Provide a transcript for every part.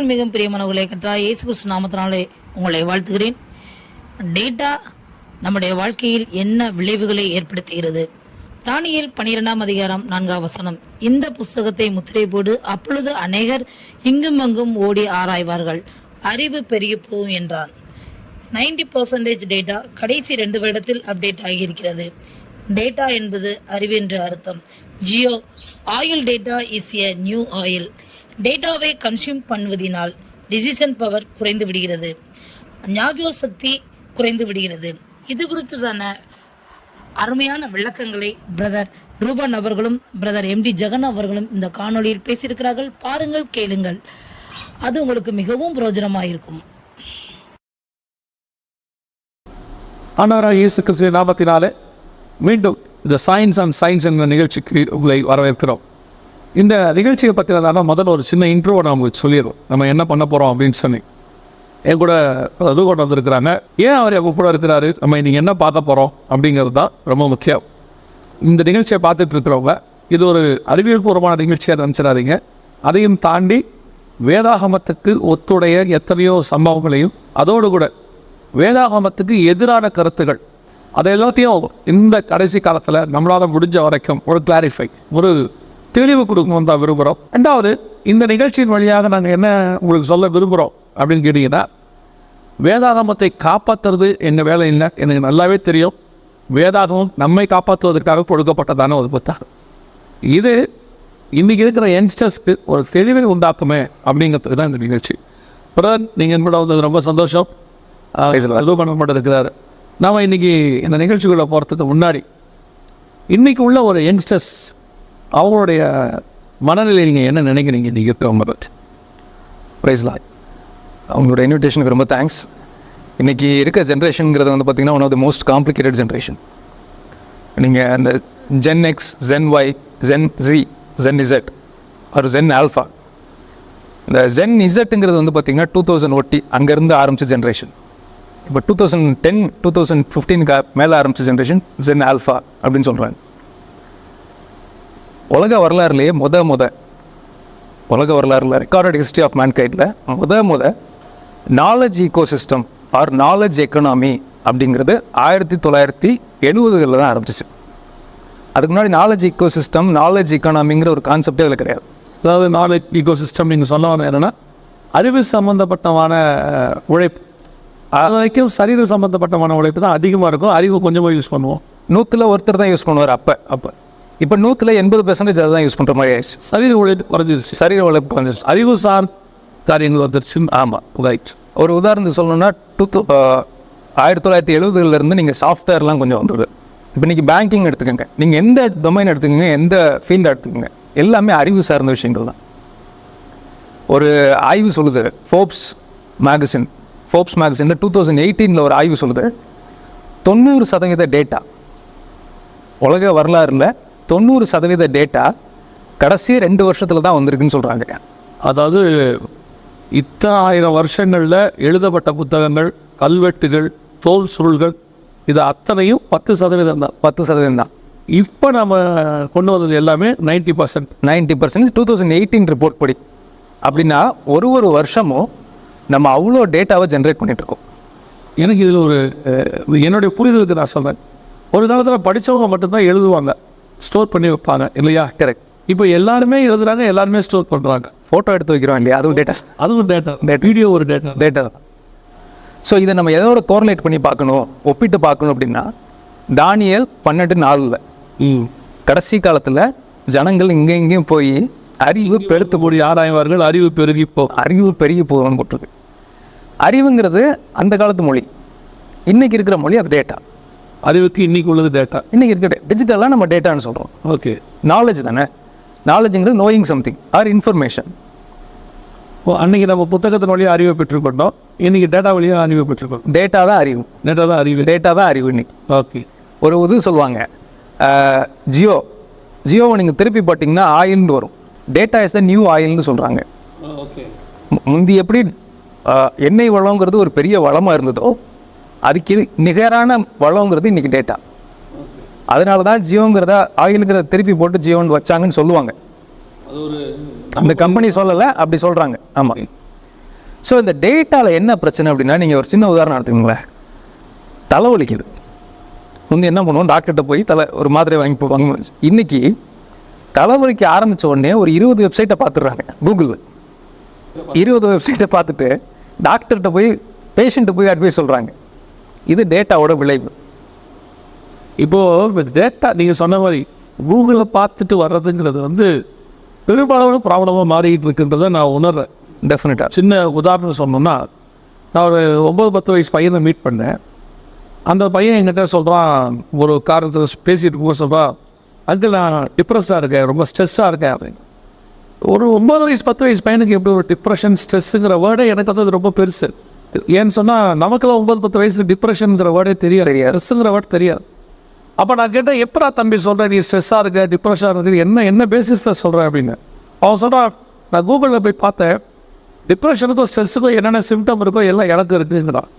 கிறிஸ்துவுக்குள் மிகவும் பிரியமானவர்களே, கர்த்தராகிய இயேசு கிறிஸ்து நாமத்தினாலே உங்களை வாழ்த்துகிறேன். டேட்டா நம்முடைய வாழ்க்கையில் என்ன விளைவுகளை ஏற்படுத்துகிறது? தானியேல் 12ஆம் அதிகாரம் 4ஆம் வசனம். இந்த புஸ்தகத்தை முத்திரை போடு, அப்பொழுது அநேகர் இங்கும் அங்கும் ஓடி ஆராய்வார்கள், அறிவு பெருகி போகும் என்றான். 90% டேட்டா கடைசி 2 வருடத்தில் அப்டேட் ஆகியிருக்கிறது. டேட்டா என்பது அறிவு என்று அர்த்தம். Jio oil data is a new oil. டேட்டாவை கன்சியூம் பண்ணுவதினால் டிசிஷன் பவர் குறைந்து விடுகிறது, ஞாபக சக்தி குறைந்து விடுகிறது. இது குறித்துதான அருமையான விளக்கங்களை பிரதர் ரூபன் அவர்களும் பிரதர் எம்டி ஜெகன் அவர்களும் இந்த காணொளியில் பேசியிருக்கிறார்கள். பாருங்கள், கேளுங்கள், அது உங்களுக்கு மிகவும் பிரயோஜனமாயிருக்கும். ஆண்டவராகிய இயேசு கிறிஸ்துவின் நாமத்தினாலே மீண்டும் இந்த சயின்ஸ் அண்ட் சயின்ஸ் என்ற நிகழ்ச்சிக்கு உங்களை வரவேற்கிறோம். இந்த நிகழ்ச்சியை பற்றினதான முதல்ல ஒரு சின்ன இன்ட்ரோ நம்ம சொல்லிடுறோம், நம்ம என்ன பண்ண போகிறோம் அப்படின்னு சொல்லி. என் கூட அது கொண்டு வந்திருக்கிறாங்க. ஏன் அவர் எங்கள் கூட இருக்கிறாரு, நம்ம இன்றைக்கி என்ன பார்க்க போகிறோம் அப்படிங்கிறது தான் ரொம்ப முக்கியம். இந்த நிகழ்ச்சியை பார்த்துட்டு இருக்கிறவங்க இது ஒரு அறிவியல் பூர்வமான நிகழ்ச்சியாக நினச்சிடாதீங்க. அதையும் தாண்டி வேதாகமத்துக்கு ஒத்துடைய எத்தனையோ சம்பவங்களையும், அதோடு கூட வேதாகமத்துக்கு எதிரான கருத்துகள், அதை எல்லாத்தையும் இந்த கடைசி காலத்தில் நம்மளால் முடிஞ்ச வரைக்கும் ஒரு கிளாரிஃபை, ஒரு தெளிவு கொடுக்கணும் தான் விரும்புகிறோம். ரெண்டாவது, இந்த நிகழ்ச்சியின் வழியாக நாங்கள் என்ன உங்களுக்கு சொல்ல விரும்புகிறோம் அப்படின்னு கேட்டிங்கன்னா, வேதாகமத்தை காப்பாற்றுறது எங்கள் வேலை இல்லை, எனக்கு நல்லாவே தெரியும். வேதாகமம் நம்மை காப்பாற்றுவதற்காக கொடுக்கப்பட்டதான ஒரு புத்தகம். இது இன்றைக்கி இருக்கிற யங்ஸ்டர்ஸ்க்கு ஒரு தெளிவை உண்டாக்குமே அப்படிங்கிறதுக்கு தான் இந்த நிகழ்ச்சி. பிரதர், நீங்கள் என்னோட வந்தது ரொம்ப சந்தோஷம். அது பண்ண மட்டும் இருக்கிறாரு. நாம் இன்றைக்கி இந்த நிகழ்ச்சிக்குள்ளே போகிறதுக்கு முன்னாடி இன்றைக்கி உள்ள ஒரு யங்ஸ்டர்ஸ் அவங்களுடைய மனநிலை நீங்கள் என்ன நினைக்கிறீங்க? நீங்கள் இருக்கிறவங்க ப்ரைஸ்லாம் அவங்களோட இன்விடேஷனுக்கு ரொம்ப தேங்க்ஸ். இன்றைக்கி இருக்க ஜென்ரேஷனுங்கிறது வந்து பார்த்திங்கன்னா one of the most complicated generation. நீங்கள் அந்த gen X, gen Y, gen G, gen Z ஒரு ஜென் ஆல்ஃபா. இந்த ஜென் இசட்டுங்கிறது வந்து பார்த்திங்கன்னா 2000 ஒட்டி அங்கேருந்து ஆரம்பித்த ஜென்ரேஷன். இப்போ 2010 2015 மேலே ஆரம்பித்த ஜென்ரேஷன் ஜென் ஆல்ஃபா அப்படின்னு சொல்கிறாங்க. உலக வரலாறுலேயே உலக வரலாறுல ரெக்கார்டட் ஹிஸ்ட்ரி ஆஃப் மேன்கைண்டில் knowledge ecosystem or knowledge economy அப்படிங்கிறது 1970களில் தான் ஆரம்பிச்சிச்சு. அதுக்கு முன்னாடி நாலேஜ் ஈகோசிஸ்டம், நாலேஜ் எக்கனாமிங்கிற ஒரு கான்செப்டே அதில் கிடையாது. அதாவது நாலேஜ் ஈகோசிஸ்டம் நீங்கள் சொன்ன என்னென்னா, அறிவு சம்மந்தப்பட்டமான உழைப்பு, அது வரைக்கும் சரீர சம்மந்தப்பட்டமான உழைப்பு தான் அதிகமாக இருக்கும். அறிவு கொஞ்சமாக யூஸ் பண்ணுவோம். 100ல் ஒருத்தர் தான் யூஸ் பண்ணுவார். அப்போ இப்போ 100ல் 80% அதை தான் யூஸ் பண்ணுற மாதிரி ஆயிடுச்சு. சரீர உழைப்பு குறைஞ்சிருச்சு. சரீர உழைப்பு குறைஞ்சிருச்சு. அறிவு சார் காரியங்கள் வந்துருச்சு. ஆமாம், ரைட். ஒரு உதாரணத்துக்கு சொல்லணும்னா 1970களிலேருந்து நீங்கள் சாஃப்ட்வேர்லாம் கொஞ்சம் வந்துடுது. இப்போ இன்றைக்கி பேங்கிங் எடுத்துக்கோங்க, நீங்கள் எந்த டொமைன் எடுத்துக்கோங்க, எந்த ஃபீல்டை எடுத்துக்கோங்க, எல்லாமே அறிவு சார்ந்த விஷயங்கள் தான். ஒரு ஆய்வு சொல்லுது, ஃபோர்ப்ஸ் மேகசினில் 2018 ஒரு ஆய்வு சொல்லுது, 90% டேட்டா, உலக வரலாறுல 90% டேட்டா கடைசி 2 வருஷத்தில் தான் வந்திருக்குன்னு சொல்கிறாங்க. அதாவது இத்தனை 1000 வருஷங்களில் எழுதப்பட்ட புத்தகங்கள், கல்வெட்டுகள், தோல் சுருள்கள், இது அத்தனையும் 10% தான். 10% தான். இப்போ நம்ம கொண்டு வந்தது எல்லாமே 90% 2018 ரிப்போர்ட் படி. அப்படின்னா ஒரு வருஷமும் நம்ம அவ்வளோ டேட்டாவை ஜென்ரேட் பண்ணிகிட்ருக்கோம். எனக்கு இதில் ஒரு என்னுடைய புரிதலுக்கு நான் சொல்கிறேன், ஒரு காலத்தில் படித்தவங்க மட்டும்தான் எழுதுவாங்க, ஸ்டோர் பண்ணி வைப்பாங்க இல்லையா? கரெக்ட். இப்போ எல்லாருமே எழுதுறாங்க, எல்லாருமே ஸ்டோர் பண்ணுறாங்க. ஃபோட்டோ எடுத்து வைக்கிறோம் இல்லையா, அதுவும் டேட்டா. வீடியோ ஒரு டேட்டா தான். ஸோ இதை நம்ம எதோட கோரிலேட் பண்ணி பார்க்கணும், ஒப்பிட்டு பார்க்கணும் அப்படின்னா, தானியேல் 12:4 கடைசி காலத்தில் ஜனங்கள் இங்கேயும் போய் அறிவு பெருத்து கூடி ஆராய்வார்கள், அறிவு பெருகி போகணும்னு போட்டிருக்கு. அறிவுங்கிறது அந்த காலத்து மொழி, இன்றைக்கி இருக்கிற மொழி அது டேட்டா. அறிவுக்கு இன்றைக்கி உள்ளது டேட்டா. இன்றைக்கி இருக்கிற டிஜிட்டலாக நம்ம டேட்டான்னு சொல்கிறோம். ஓகே, நாலேஜ் தானே. நாலேஜுங்கிறது நோயிங் சம்திங் ஆர் இன்ஃபர்மேஷன். அன்றைக்கி நம்ம புத்தகத்தின் வழியாக அறிவை பெற்றுக்கொண்டோம், இன்றைக்கி டேட்டா வழியாக அறிவை பெற்றுக்கொண்டோம். டேட்டா தான் அறிவு இன்னைக்கு. ஓகே, ஒரு இது சொல்லுவாங்க, ஜியோவை நீங்கள் திருப்பி போட்டிங்கன்னா ஆயில்னு வரும். டேட்டா இஸ் த நியூ ஆயில்னு சொல்கிறாங்க. ஓகே, முந்தி எப்படி எண்ணெய் வளங்கிறது ஒரு பெரிய வளமாக இருந்ததோ, அதுக்கு நிகரான வளங்கிறது இன்றைக்கி டேட்டா. அதனால தான் ஜியோங்கிறத ஆயிலுங்கிறத திருப்பி போட்டு ஜியோன்னு வச்சாங்கன்னு சொல்லுவாங்க. அது ஒரு அந்த கம்பெனி சொல்லலை, அப்படி சொல்கிறாங்க. ஆமாம். ஸோ இந்த டேட்டாவில் என்ன பிரச்சனை அப்படின்னா, நீங்கள் ஒரு சின்ன உதாரணம் எடுத்துக்கோங்களேன். தலைவலிக்குது, வந்து என்ன பண்ணுவோம், டாக்டர்கிட்ட போய் ஒரு மாத்திரை வாங்க. இன்றைக்கி தலைவலிக்கு ஆரம்பித்த உடனே ஒரு 20 வெப்சைட்டை பார்த்துடுறாங்க. கூகுள் 20 வெப்சைட்டை பார்த்துட்டு டாக்டர்கிட்ட போய் பேஷண்ட்டு போய் அட்வைஸ் சொல்கிறாங்க. இது டேட்டாவோட விளைவு. இப்போது டேட்டா நீங்கள் சொன்ன மாதிரி கூகுளை பார்த்துட்டு வர்றதுங்கிறது வந்து பெரும்பாலான ப்ராப்ளமாக மாறிக்கிட்டு இருக்குன்றதை நான் உணர்றேன். டெஃபினட்டாக. சின்ன உதாரணம் சொன்னோம்னா, நான் ஒரு 9-10 வயசு பையனை மீட் பண்ணேன். அந்த பையன் என்கிட்ட சொல்கிறான், ஒரு காரணத்தில் பேசிகிட்டு இருக்கும்போது சொல்கிறான், அதுக்கு நான் டிப்ரெஸ்டாக இருக்கேன், ரொம்ப ஸ்ட்ரெஸ்ஸாக இருக்கேன் அப்படின்னு. ஒரு 9 வயசு 10 வயசு பையனுக்கு எப்படி ஒரு டிப்ரெஷன் ஸ்ட்ரெஸ்ஸுங்கிற வேர்டே எனக்கு வந்து அது ரொம்ப பெருசு. ஏன்னு சொன்னால் நமக்கெல்லாம் 9-10 வயசு டிப்ரெஷனுங்கிற வேர்டே தெரியாது, ஸ்ட்ரெஸ்ஸுங்கிற வேர்டு தெரியாது. அப்போ நான் கேட்டேன், எப்படா தம்பி சொல்கிறேன் நீ ஸ்ட்ரெஸ்ஸாக இருக்க, டிப்ரெஷனாக இருக்குது, என்ன பேசிஸில் சொல்கிறேன் அப்படின்னு. அவன் சொல்கிறான், நான் கூகுளில் போய் பார்த்தேன், டிப்ரெஷனுக்கும் ஸ்ட்ரெஸ்ஸுக்கும் என்னென்ன சிம்டம் இருக்கோ எல்லாம் எனக்கு இருக்குங்கிறான்.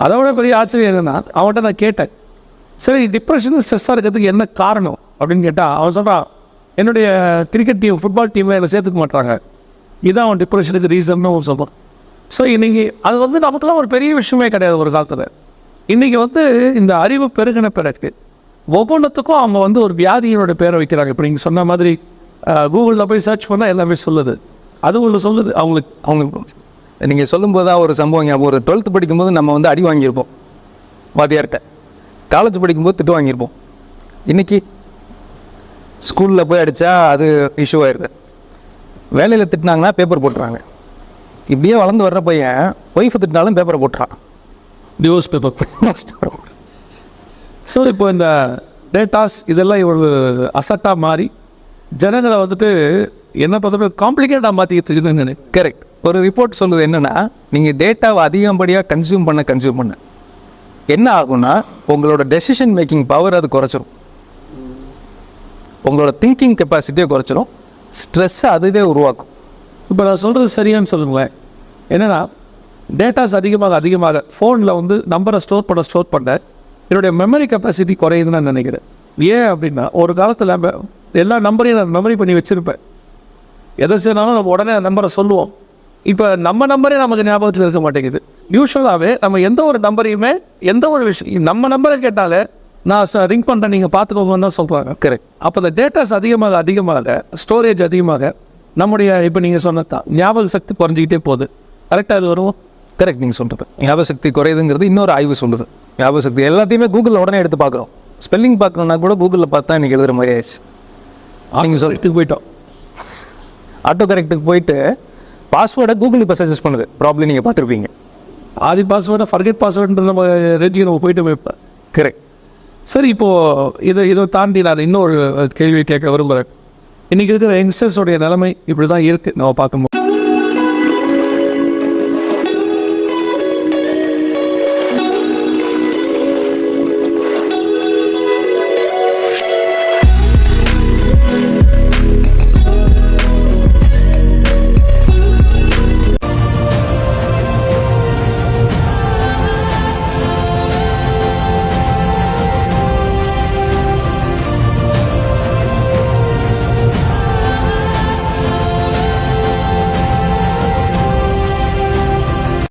அதை விட பெரிய ஆச்சரியம் என்னென்னா, அவன்கிட்ட நான் கேட்டேன், சரி டிப்ரெஷனும் ஸ்ட்ரெஸ்ஸாக இருக்கிறதுக்கு என்ன காரணம் அப்படின்னு கேட்டால், அவன் சொல்கிறான், என்னுடைய கிரிக்கெட் டீம், ஃபுட்பால் டீமில் என்னை சேர்த்துக்க மாட்டாங்க, இதுதான் அவன் டிப்ரெஷனுக்கு ரீசன்னு அவன் சொல்கிறான். ஸோ இன்றைக்கி அது வந்து நமக்குலாம் ஒரு பெரிய விஷயமே கிடையாது ஒரு காலத்தில். இன்றைக்கி வந்து இந்த அறிவு பெருகின பிறகு ஒவ்வொன்றுத்துக்கும் அவங்க வந்து ஒரு வியாதியோட பேரை வைக்கிறாங்க. இப்போ நீங்கள் சொன்ன மாதிரி கூகுளில் போய் சர்ச் பண்ணால் எல்லாமே சொல்லுது, அது ஒன்று சொல்லுது அவங்களுக்கு. நீங்கள் சொல்லும்போது தான் ஒரு சம்பவம் ஞாபகம். ஒரு 12th படிக்கும்போது நம்ம வந்து அடி வாங்கியிருப்போம் வாத்தியார்கிட்ட, காலேஜ் படிக்கும்போது திட்டு வாங்கியிருப்போம். இன்றைக்கி ஸ்கூலில் போய் அடித்தா அது இஷ்யூ ஆயிடுது, வேலையில் திட்டினாங்கன்னா பேப்பர் போட்டுறாங்க. இப்படியே வளர்ந்து வர்ற பையன் ஒய்ஃபை திட்டினாலும் பேப்பரை போட்டுறான், நியூஸ் பேப்பர். ஸோ இப்போ இந்த டேட்டாஸ் இதெல்லாம் ஒரு அசட்டாக மாறி ஜனங்களை வந்துட்டு என்ன பார்த்தா காம்ப்ளிகேட்டாக மாற்றிக்கிட்டு இருக்குதுன்னு. கரெக்ட். ஒரு ரிப்போர்ட் சொல்லுது என்னென்னா, நீங்கள் டேட்டாவை அதிகப்படியாக கன்சியூம் பண்ண என்ன ஆகும்னா, உங்களோட டெசிஷன் மேக்கிங் பவர் அது குறைச்சிரும், உங்களோட திங்கிங் கெப்பாசிட்டியை குறைச்சிரும், ஸ்ட்ரெஸ்ஸை அதுவே உருவாக்கும். இப்போ நான் சொல்கிறது சரியான்னு சொல்லுங்களேன். என்னென்னா, டேட்டாஸ் அதிகமாக ஃபோனில் வந்து நம்பரை ஸ்டோர் பண்ண என்னுடைய மெமரி கெப்பாசிட்டி குறையுதுன்னு நான் நினைக்கிறேன். ஏன் அப்படின்னா, ஒரு காலத்தில் எல்லா நம்பரையும் நான் மெமரி பண்ணி வச்சுருப்பேன், எதை செய்யனாலும் நம்ம உடனே நம்பரை சொல்லுவோம். இப்போ நம்ம நம்பரே நமக்கு ஞாபகத்தில் இருக்க மாட்டேங்குது. யூஸ்வலாகவே நம்ம எந்த ஒரு நம்பரையுமே, எந்த ஒரு விஷயம் நம்ம நம்பரை கேட்டாலே நான் ரிங் பண்ணுறேன் நீங்கள் பார்த்துக்கோங்கன்னு தான் சொல்கிறாங்க. கரெக்ட். அப்போ இந்த டேட்டாஸ் அதிகமாக ஸ்டோரேஜ் அதிகமாக நம்முடைய இப்போ நீங்கள் சொன்னதான் ஞாபக சக்தி குறைஞ்சிக்கிட்டே போகுது. கரெக்டாக அது வருவோம். கரெக்ட். நீங்கள் சொல்கிறது ஞாபக சக்தி குறையுதுங்கிறது இன்னொரு ஆய்வு சொல்லுது. ஞாபக சக்தி எல்லாத்தையுமே கூகுளில் உடனே எடுத்து பார்க்குறோம். ஸ்பெல்லிங் பார்க்கணுன்னா கூட கூகுளில் பார்த்தா இன்றைக்கி எழுதுகிற மாதிரி ஆயிடுச்சு. நீங்கள் சொல்லிட்டுக்கு போயிட்டோம், ஆட்டோ கரெக்டுக்கு போயிட்டு பாஸ்வேர்டை கூகுள் இப்போ சஜஸ்ட் பண்ணுது. ப்ராப்ளம் நீங்கள் பார்த்துருப்பீங்க. ஆதி பாஸ்வேர்டை ஃபர்கெட் பாஸ்வேர்டுன்ற நம்ம ரேஞ்சுக்கு நம்ம போயிட்டு போய்ப்பேன். கரெக்ட். சரி, இப்போது இதை தாண்டி நான் இன்னொரு கேள்வி கேட்க விரும்புகிறேன். இன்றைக்கி இருக்கிற யங்ஸ்டர்ஸோடைய நிலைமை இப்படி தான் இருக்குது நம்ம பார்க்கும்போது.